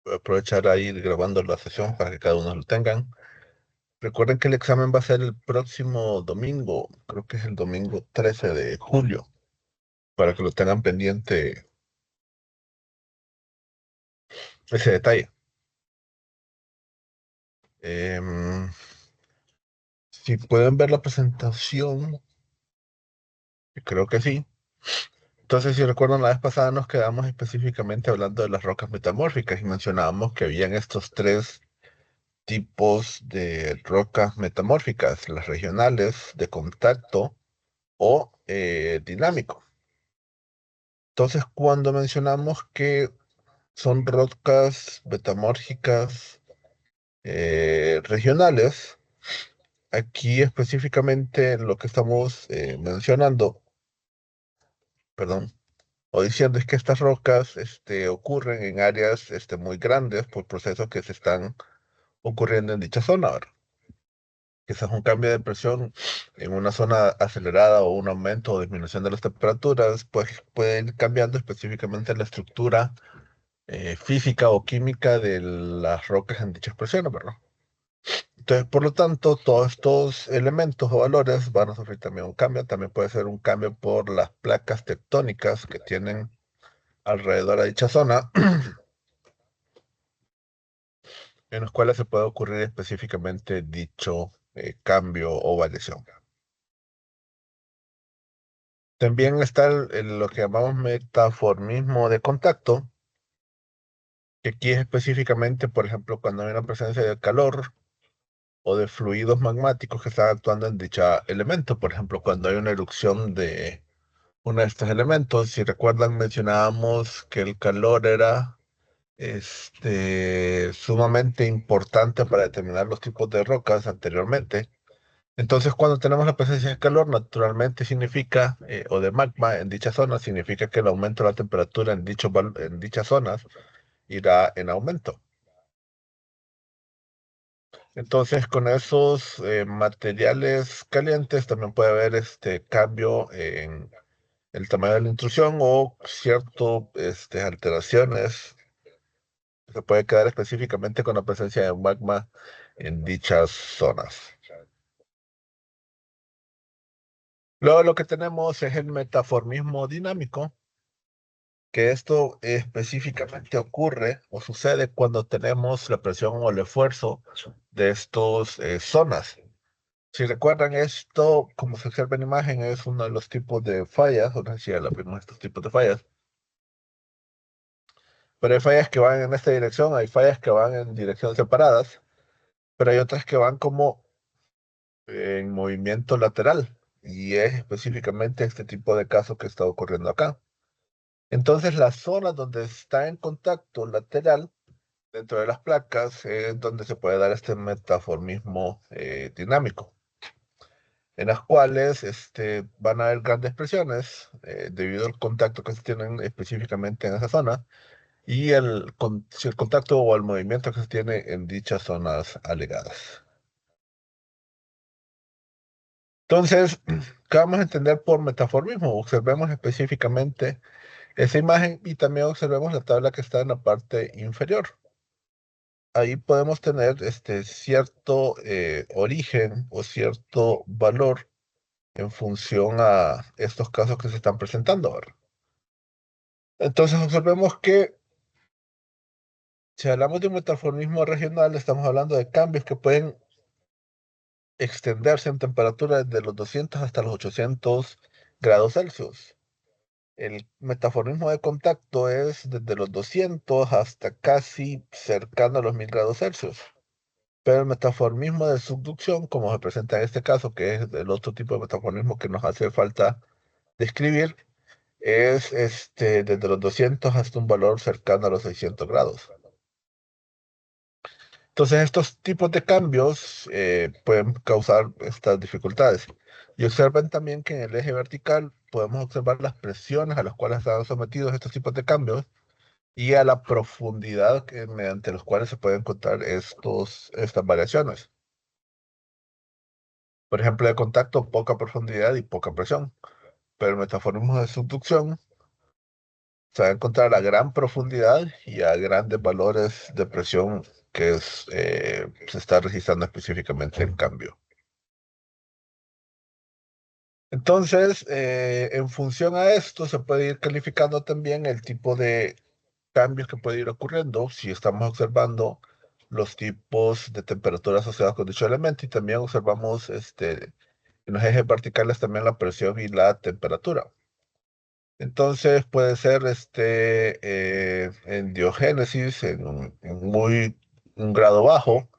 Voy a aprovechar ahí grabando la sesión para que cada uno lo tengan. Recuerden que el examen va a ser el próximo domingo, creo que es el domingo 13 de julio, para que lo tengan pendiente ese detalle. Em, si pueden ver la presentación, que creo que sí. Entonces, si recuerdan, la vez pasada nos quedamos específicamente hablando de las rocas metamórficas y mencionábamos que habían estos tres tipos de rocas metamórficas, las regionales, de contacto o dinámico. Entonces, cuando mencionamos que son rocas metamórficas regionales, aquí específicamente lo que estamos mencionando, perdón, o diciendo es que estas rocas ocurren en áreas muy grandes por procesos que se están ocurriendo en dicha zona. ¿Verdad? Quizás un cambio de presión en una zona acelerada o un aumento o disminución de las temperaturas, pues puede ir cambiando específicamente la estructura física o química de las rocas en dichas presiones, ¿verdad? Entonces, por lo tanto, todos estos elementos o valores van a sufrir también un cambio. También puede ser un cambio por las placas tectónicas que tienen alrededor de dicha zona, en los cuales se puede ocurrir específicamente dicho cambio o variación. También está lo que llamamos metaformismo de contacto, que aquí es específicamente, por ejemplo, cuando hay una presencia de calor o de fluidos magmáticos que están actuando en dicho elemento. Por ejemplo, cuando hay una erupción de uno de estos elementos, si recuerdan, mencionábamos que el calor era sumamente importante para determinar los tipos de rocas anteriormente. Entonces, cuando tenemos la presencia de calor, naturalmente significa, o de magma en dicha zona, significa que el aumento de la temperatura en, en dichas zonas irá en aumento. Entonces, con esos materiales calientes también puede haber este cambio en el tamaño de la intrusión o ciertas alteraciones que se puede quedar específicamente con la presencia de magma en dichas zonas. Luego lo que tenemos es el metaformismo dinámico, que esto específicamente ocurre o sucede cuando tenemos la presión o el esfuerzo de estas zonas. Si recuerdan esto, como se observa en la imagen, es uno de los tipos de fallas, o no sé si ya la vimos estos tipos de fallas, pero hay fallas que van en esta dirección, hay fallas que van en direcciones separadas, pero hay otras que van como en movimiento lateral, y es específicamente este tipo de caso que está ocurriendo acá. Entonces, las zonas donde está en contacto lateral dentro de las placas es donde se puede dar este metaformismo dinámico, en las cuales van a haber grandes presiones debido al contacto que se tienen específicamente en esa zona y si el contacto o el movimiento que se tiene en dichas zonas alegadas. Entonces, ¿qué vamos a entender por metaformismo? Observemos específicamente esa imagen y también observemos la tabla que está en la parte inferior. Ahí podemos tener cierto origen o cierto valor en función a estos casos que se están presentando ahora. Entonces observemos que si hablamos de un metaformismo regional, estamos hablando de cambios que pueden extenderse en temperatura desde los 200 hasta los 800 grados Celsius. El metaformismo de contacto es desde los 200 hasta casi cercano a los 1000 grados Celsius. Pero el metaformismo de subducción, como se presenta en este caso, que es el otro tipo de metaformismo que nos hace falta describir, es desde los 200 hasta un valor cercano a los 600 grados. Entonces, estos tipos de cambios pueden causar estas dificultades. Y observen también que en el eje vertical podemos observar las presiones a las cuales están sometidos estos tipos de cambios y a la profundidad mediante los cuales se pueden encontrar estas variaciones. Por ejemplo, de contacto, poca profundidad y poca presión. Pero el metaformismo de subducción Se va a encontrar a gran profundidad y a grandes valores de presión se está registrando específicamente el cambio. Entonces, en función a esto, se puede ir calificando también el tipo de cambios que puede ir ocurriendo si estamos observando los tipos de temperatura asociados con dicho elemento y también observamos en los ejes verticales también la presión y la temperatura. Entonces puede ser en diogénesis un grado bajo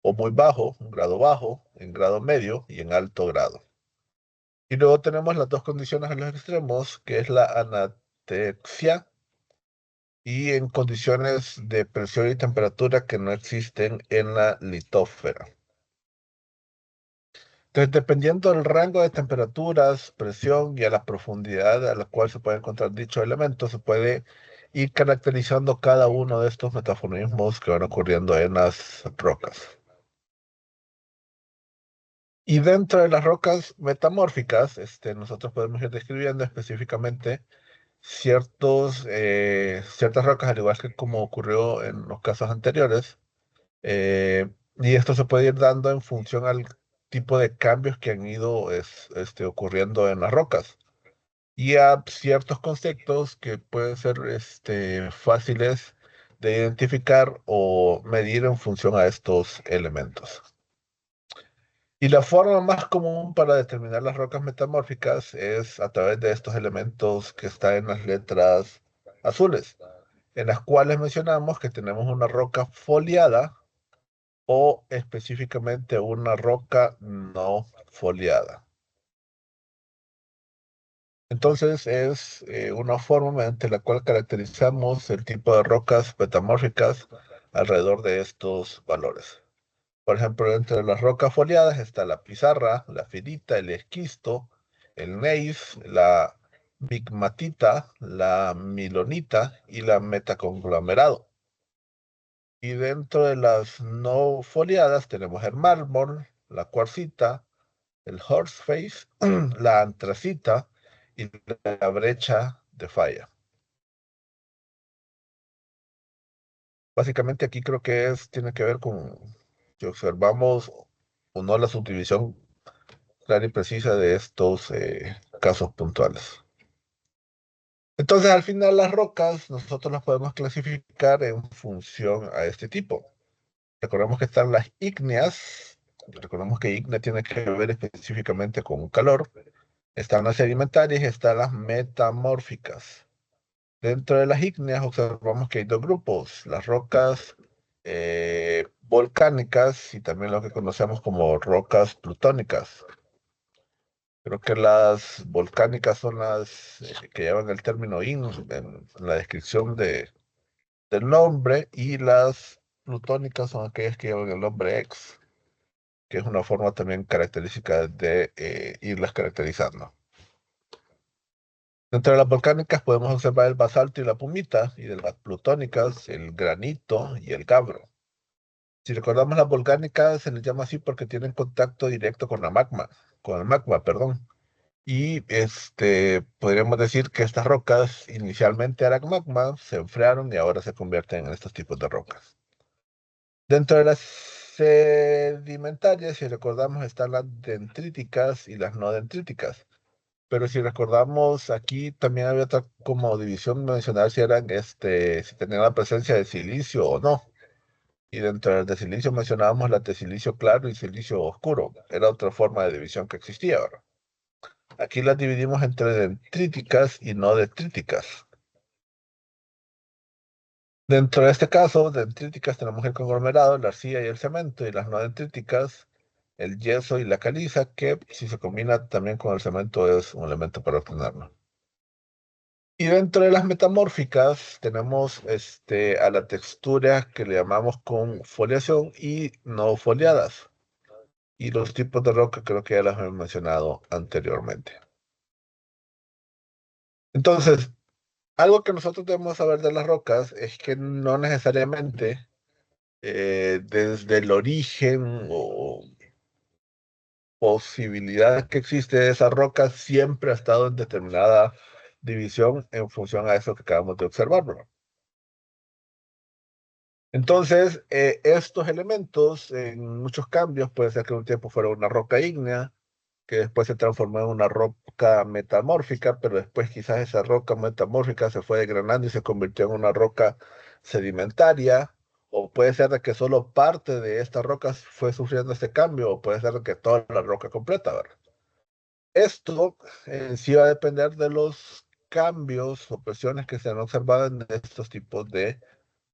o muy bajo, un grado bajo, en grado medio y en alto grado. Y luego tenemos las dos condiciones en los extremos, que es la anatexia y en condiciones de presión y temperatura que no existen en la litósfera. Entonces, dependiendo del rango de temperaturas, presión y a la profundidad a la cual se puede encontrar dicho elemento, se puede ir caracterizando cada uno de estos metaformismos que van ocurriendo en las rocas. Y dentro de las rocas metamórficas, nosotros podemos ir describiendo específicamente ciertas rocas, al igual que como ocurrió en los casos anteriores, y esto se puede ir dando en función al tipo de cambios que han ido ocurriendo en las rocas y a ciertos conceptos que pueden ser fáciles de identificar o medir en función a estos elementos. Y la forma más común para determinar las rocas metamórficas es a través de estos elementos que están en las letras azules, en las cuales mencionamos que tenemos una roca foliada o específicamente una roca no foliada. Entonces es una forma mediante la cual caracterizamos el tipo de rocas metamórficas alrededor de estos valores. Por ejemplo, entre las rocas foliadas está la pizarra, la firita, el esquisto, el gneiss, la migmatita, la milonita y la metaconglomerado. Y dentro de las no foliadas tenemos el mármol, la cuarcita, el horseface, la antracita y la brecha de falla. Básicamente aquí creo que tiene que ver con que observamos o no la subdivisión clara y precisa de estos casos puntuales. Entonces, al final, las rocas nosotros las podemos clasificar en función a este tipo. Recordemos que están las ígneas. Recordemos que ígnea tiene que ver específicamente con calor. Están las sedimentarias y están las metamórficas. Dentro de las ígneas observamos que hay dos grupos, las rocas volcánicas y también lo que conocemos como rocas plutónicas. Creo que las volcánicas son las que llevan el término in en la descripción del nombre y las plutónicas son aquellas que llevan el nombre ex, que es una forma también característica de irlas caracterizando. Dentro de las volcánicas podemos observar el basalto y la pumita, y de las plutónicas el granito y el gabbro. Si recordamos las volcánicas se les llama así porque tienen contacto directo con el magma, perdón. Y podríamos decir que estas rocas inicialmente eran magma, se enfriaron y ahora se convierten en estos tipos de rocas. Dentro de las sedimentarias, si recordamos, están las dendríticas y las no dendríticas. Pero si recordamos, aquí también había otra como división mencionar si eran, si tenían la presencia de silicio o no. Y dentro del de silicio mencionábamos las de silicio claro y silicio oscuro. Era otra forma de división que existía, ¿verdad? Aquí las dividimos entre dendríticas y no dendríticas. Dentro de este caso, dendríticas tenemos el conglomerado, la arcilla y el cemento, y las no dendríticas, el yeso y la caliza, que si se combina también con el cemento es un elemento para obtenerlo. Y dentro de las metamórficas tenemos a la textura que le llamamos con foliación y no foliadas. Y los tipos de roca creo que ya las he mencionado anteriormente. Entonces, algo que nosotros debemos saber de las rocas es que no necesariamente desde el origen o posibilidad que existe de esa roca siempre ha estado en determinada división en función a eso que acabamos de observar, ¿verdad? Entonces, estos elementos, en muchos cambios, puede ser que un tiempo fuera una roca ígnea, que después se transformó en una roca metamórfica, pero después quizás esa roca metamórfica se fue degradando y se convirtió en una roca sedimentaria, o puede ser de que solo parte de estas rocas fue sufriendo este cambio, o puede ser de que toda la roca completa, ¿verdad? Esto sí va a depender de los cambios o presiones que se han observado en estos tipos de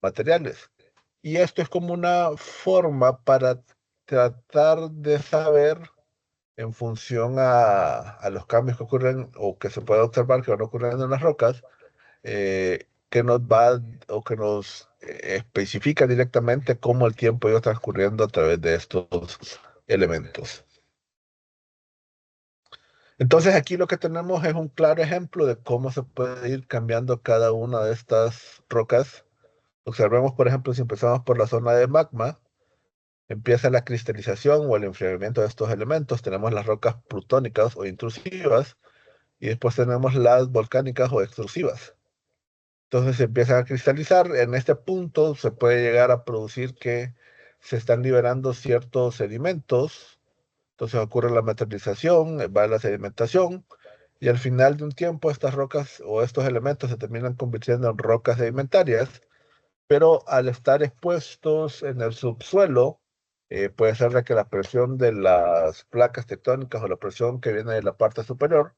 materiales. Y esto es como una forma para tratar de saber en función a los cambios que ocurren o que se puede observar que van ocurriendo en las rocas, que nos va o que nos especifica directamente cómo el tiempo ha ido transcurriendo a través de estos elementos. Entonces aquí lo que tenemos es un claro ejemplo de cómo se puede ir cambiando cada una de estas rocas. Observemos, por ejemplo, si empezamos por la zona de magma, empieza la cristalización o el enfriamiento de estos elementos. Tenemos las rocas plutónicas o intrusivas y después tenemos las volcánicas o extrusivas. Entonces se empiezan a cristalizar. En este punto se puede llegar a producir que se están liberando ciertos sedimentos. Entonces ocurre la materialización, va la sedimentación y al final de un tiempo estas rocas o estos elementos se terminan convirtiendo en rocas sedimentarias, pero al estar expuestos en el subsuelo, puede ser de que la presión de las placas tectónicas o la presión que viene de la parte superior,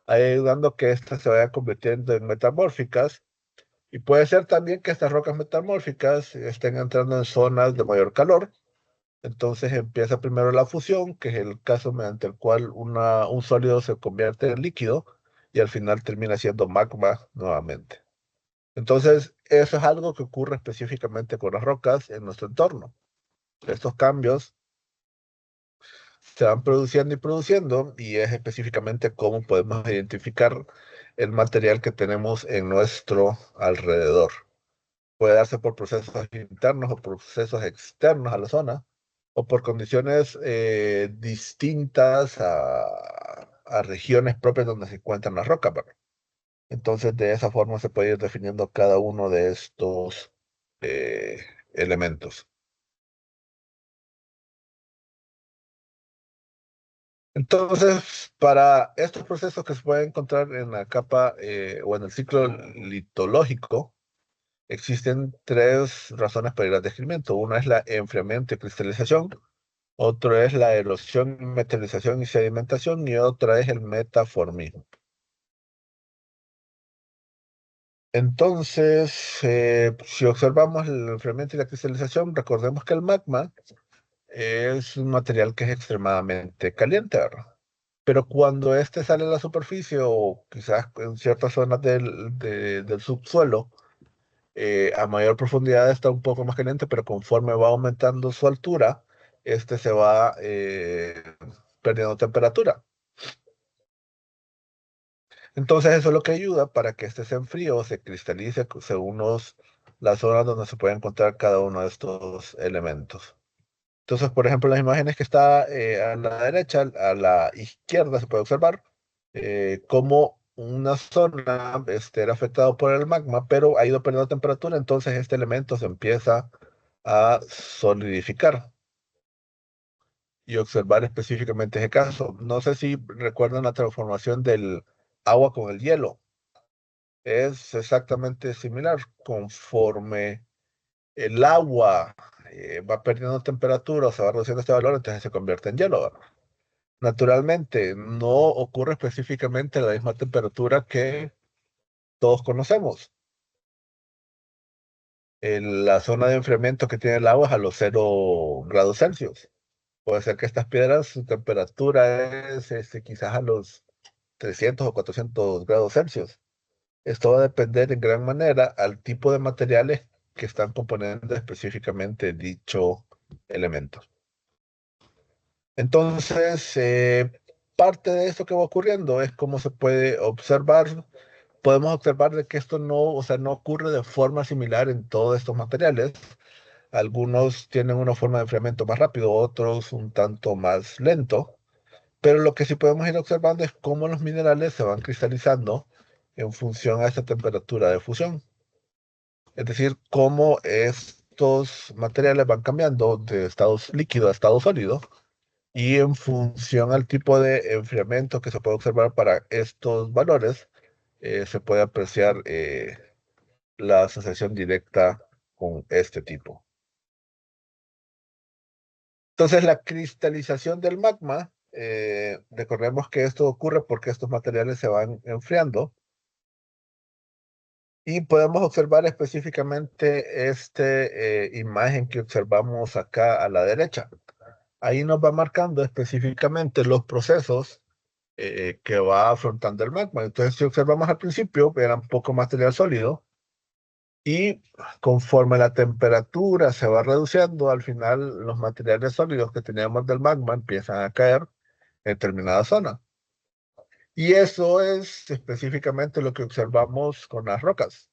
vaya ayudando a que éstas se vayan convirtiendo en metamórficas. Y puede ser también que estas rocas metamórficas estén entrando en zonas de mayor calor. Entonces empieza primero la fusión, que es el caso mediante el cual un sólido se convierte en líquido y al final termina siendo magma nuevamente. Entonces, eso es algo que ocurre específicamente con las rocas en nuestro entorno. Estos cambios se van produciendo y produciendo y es específicamente cómo podemos identificar el material que tenemos en nuestro alrededor. Puede darse por procesos internos o procesos externos a la zona o por condiciones distintas a regiones propias donde se encuentran las rocas, ¿verdad? Entonces, de esa forma se puede ir definiendo cada uno de estos eh, elementos. Entonces, para estos procesos que se pueden encontrar en la capa o en el ciclo litológico, existen tres razones para ir al descrimiento. Una es la enfriamiento y cristalización, otro es la erosión, meteorización y sedimentación, y otra es el metaformismo. Entonces, si observamos el enfriamiento y la cristalización, recordemos que el magma es un material que es extremadamente caliente, ¿verdad? Pero cuando este sale a la superficie o quizás en ciertas zonas del subsuelo, a mayor profundidad está un poco más caliente, pero conforme va aumentando su altura, este se va perdiendo temperatura. Entonces eso es lo que ayuda para que este se enfríe o se cristalice según las zonas donde se puede encontrar cada uno de estos elementos. Entonces, por ejemplo, las imágenes que está a la derecha, a la izquierda se puede observar cómo una zona era afectada por el magma, pero ha ido perdiendo temperatura, entonces este elemento se empieza a solidificar y observar específicamente ese caso. No sé si recuerdan la transformación del agua con el hielo. Es exactamente similar. Conforme el agua va perdiendo temperatura o se va reduciendo este valor, entonces se convierte en hielo, ¿verdad? Naturalmente, no ocurre específicamente a la misma temperatura que todos conocemos. La zona de enfriamiento que tiene el agua es a los 0 grados Celsius. Puede ser que estas piedras, su temperatura es quizás a los 300 o 400 grados Celsius. Esto va a depender en gran manera al tipo de materiales que están componiendo específicamente dicho elemento. Entonces, parte de esto que va ocurriendo es cómo se puede observar. Podemos observar de que esto no, o sea, no ocurre de forma similar en todos estos materiales. Algunos tienen una forma de enfriamiento más rápido, otros un tanto más lento. Pero lo que sí podemos ir observando es cómo los minerales se van cristalizando en función a esta temperatura de fusión. Es decir, cómo estos materiales van cambiando de estado líquido a estado sólido y en función al tipo de enfriamiento que se puede observar para estos valores, se puede apreciar la asociación directa con este tipo. Entonces, la cristalización del magma, recordemos que esto ocurre porque estos materiales se van enfriando y podemos observar específicamente esta imagen que observamos acá a la derecha. Ahí nos va marcando específicamente los procesos que va afrontando el magma. Entonces, si observamos al principio, eran poco material sólido y conforme la temperatura se va reduciendo, al final los materiales sólidos que teníamos del magma empiezan a caer en determinada zona. Y eso es específicamente lo que observamos con las rocas.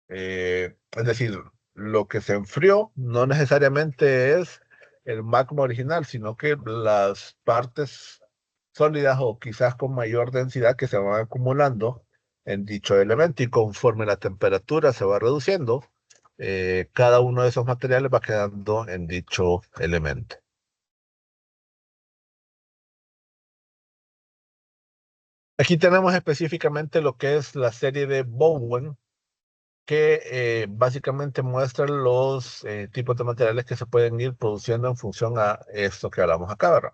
Es decir, lo que se enfrió no necesariamente es el magma original, sino que las partes sólidas o quizás con mayor densidad que se van acumulando en dicho elemento y conforme la temperatura se va reduciendo, cada uno de esos materiales va quedando en dicho elemento. Aquí tenemos específicamente lo que es la serie de Bowen, que básicamente muestra los tipos de materiales que se pueden ir produciendo en función a esto que hablamos acá, ¿verdad?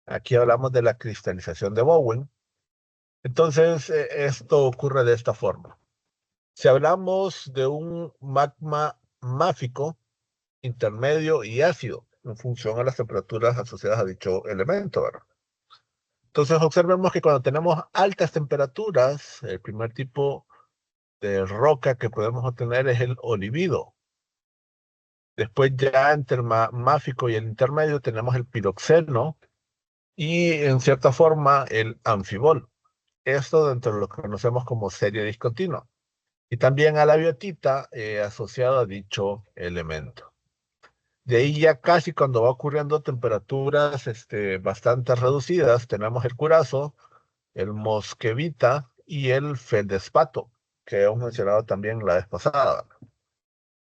Aquí hablamos de la cristalización de Bowen. Entonces, esto ocurre de esta forma. Si hablamos de un magma máfico, intermedio y ácido, en función a las temperaturas asociadas a dicho elemento, ¿verdad? Entonces, observemos que cuando tenemos altas temperaturas, el primer tipo de roca que podemos obtener es el olivido. Después ya entre el máfico y el intermedio tenemos el piroxeno y en cierta forma el anfibol. Esto dentro de lo que conocemos como serie discontinua. Y también a la biotita asociado a dicho elemento. De ahí ya casi cuando va ocurriendo temperaturas bastante reducidas, tenemos el curazo, el mosquevita y el feldespato, que hemos mencionado también la vez pasada.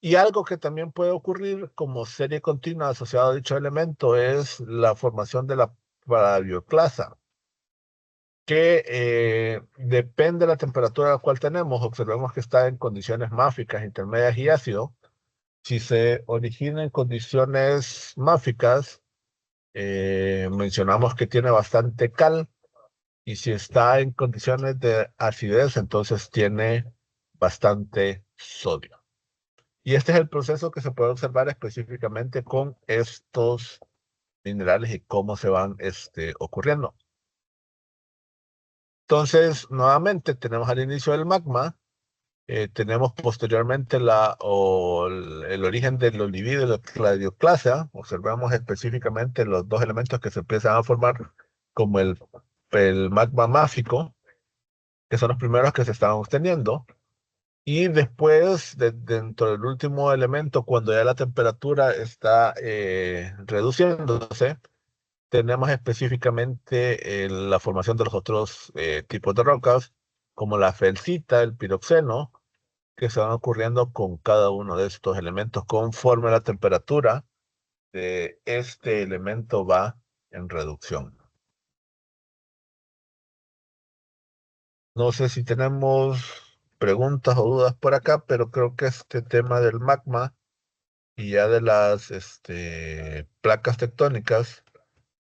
Y algo que también puede ocurrir como serie continua asociada a dicho elemento es la formación de la parabioclasa, que depende de la temperatura a la cual tenemos. Observemos que está en condiciones máficas, intermedias y ácido. Si se origina en condiciones máficas, mencionamos que tiene bastante cal, y si está en condiciones de acidez, entonces tiene bastante sodio. Y este es el proceso que se puede observar específicamente con estos minerales y cómo se van ocurriendo. Entonces, nuevamente tenemos al inicio del magma, tenemos posteriormente el origen del olivido y la cladioclasa. Observamos específicamente los dos elementos que se empiezan a formar como el magma máfico, que son los primeros que se estaban obteniendo. Y después, dentro del último elemento, cuando ya la temperatura está reduciéndose, tenemos específicamente la formación de los otros tipos de rocas, como la felsita, el piroxeno, que se van ocurriendo con cada uno de estos elementos conforme la temperatura de este elemento va en reducción. No sé si tenemos preguntas o dudas por acá, pero creo que este tema del magma y ya de las placas tectónicas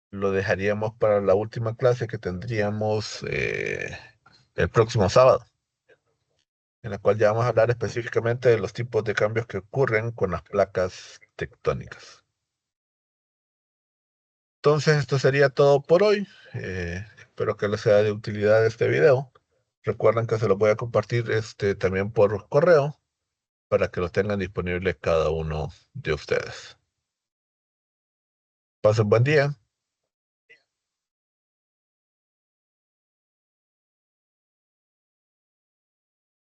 lo dejaríamos para la última clase que tendríamos el próximo sábado, en la cual ya vamos a hablar específicamente de los tipos de cambios que ocurren con las placas tectónicas. Entonces, esto sería todo por hoy. Espero que les sea de utilidad este video. Recuerden que se los voy a compartir también por correo para que los tengan disponibles cada uno de ustedes. Pasen buen día.